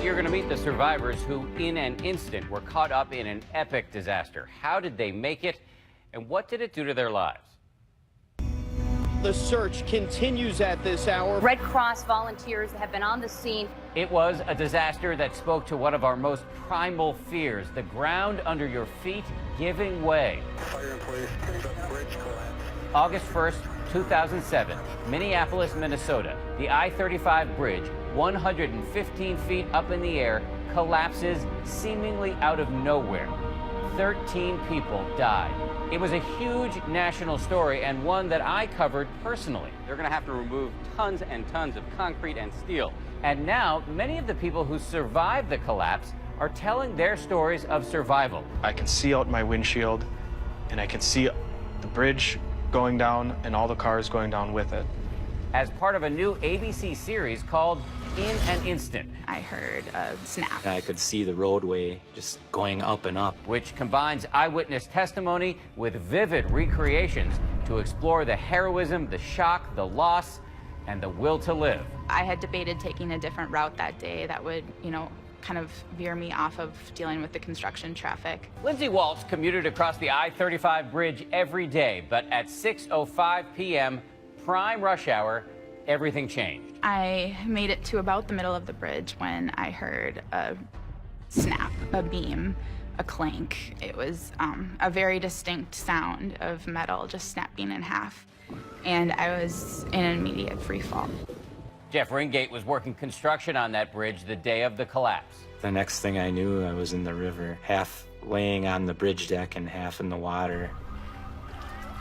you're going to meet the survivors who, in an instant, were caught up in an epic disaster. How did they make it, and what did it do to their lives? The search continues at this hour. Red Cross volunteers have been on the scene. It was a disaster that spoke to one of our most primal fears, the ground under your feet giving way. Fire in place, bridge collapse. August 1st, 2007, Minneapolis, Minnesota. The I-35 bridge, 115 feet up in the air, collapses seemingly out of nowhere. 13 people died. It was a huge national story and one that I covered personally. They're going to have to remove tons and tons of concrete and steel. And now, many of the people who survived the collapse are telling their stories of survival. I can see out my windshield, and I can see the bridge going down and all the cars going down with it. As part of a new ABC series called In an Instant. I heard a snap. I could see the roadway just going up and up. Which combines eyewitness testimony with vivid recreations to explore the heroism, the shock, the loss, and the will to live. I had debated taking a different route that day that would, kind of veer me off of dealing with the construction traffic. Lindsay Waltz commuted across the I-35 bridge every day, but at 6:05 p.m., prime rush hour, everything changed. I made it to about the middle of the bridge when I heard a snap, a beam, a clank. It was a very distinct sound of metal just snapping in half, and I was in an immediate free fall. Jeff Ringate was working construction on that bridge the day of the collapse. The next thing I knew, I was in the river, half laying on the bridge deck and half in the water.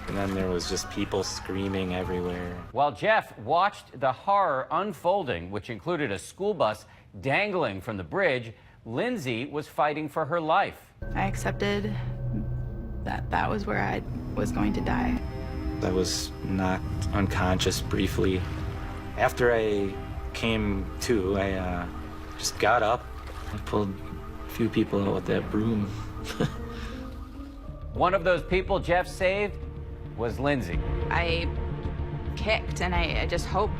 And then there was just people screaming everywhere. While Jeff watched the horror unfolding, which included a school bus dangling from the bridge, Lindsay was fighting for her life. I accepted that that was where I was going to die. I was knocked unconscious briefly. After I came to, I just got up. I pulled a few people out with that broom. One of those people Jeff saved was Lindsay. I kicked and I just hoped,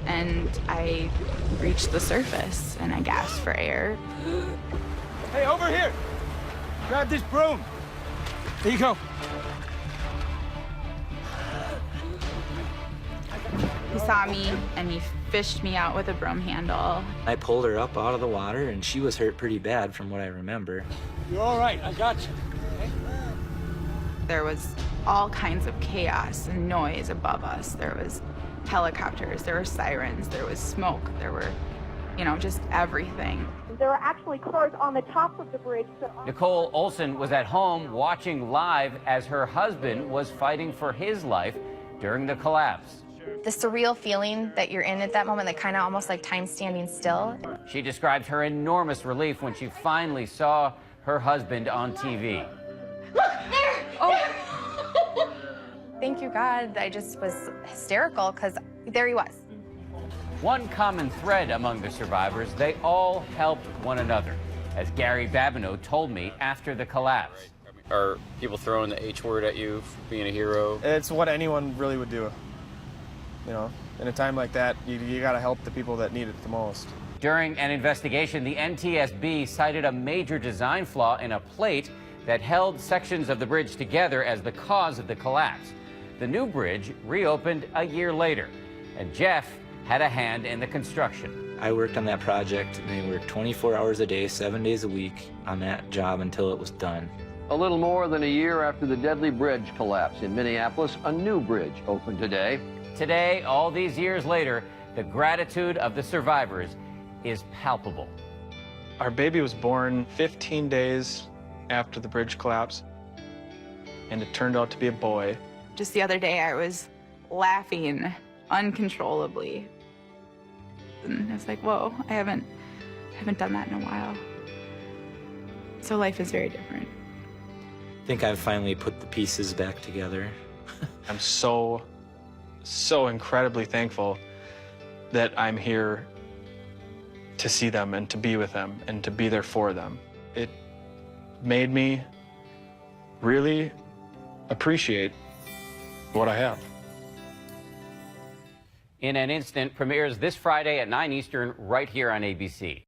and I reached the surface and I gasped for air. Hey, over here! Grab this broom. There you go. He saw me and he fished me out with a broom handle. I pulled her up out of the water, and she was hurt pretty bad from what I remember. You're all right, I got you. Okay? There was all kinds of chaos and noise above us. There was helicopters, there were sirens, there was smoke, there were, just everything. There are actually cars on the top of the bridge. Nicole Olson was at home watching live as her husband was fighting for his life during the collapse. The surreal feeling that you're in at that moment, that kind of almost like time standing still. She described her enormous relief when she finally saw her husband on TV. Look, there! Oh. Thank you, God. I just was hysterical because there he was. One common thread among the survivors, they all helped one another, as Gary Babineau told me after the collapse. Are people throwing the H word at you for being a hero? It's what anyone really would do. In a time like that, you gotta help the people that need it the most. During an investigation, the NTSB cited a major design flaw in a plate that held sections of the bridge together as the cause of the collapse. The new bridge reopened a year later, and Jeff had a hand in the construction. I worked on that project, and they worked 24 hours a day, 7 days a week on that job until it was done. A little more than a year after the deadly bridge collapse in Minneapolis, a new bridge opened today. Today, all these years later, the gratitude of the survivors is palpable. Our baby was born 15 days after the bridge collapse, and it turned out to be a boy. Just the other day, I was laughing uncontrollably. And I was like, whoa, I haven't done that in a while. So life is very different. I think I've finally put the pieces back together. I'm so incredibly thankful that I'm here to see them and to be with them and to be there for them. It made me really appreciate what I have. In an Instant premieres this Friday at 9 Eastern right here on ABC.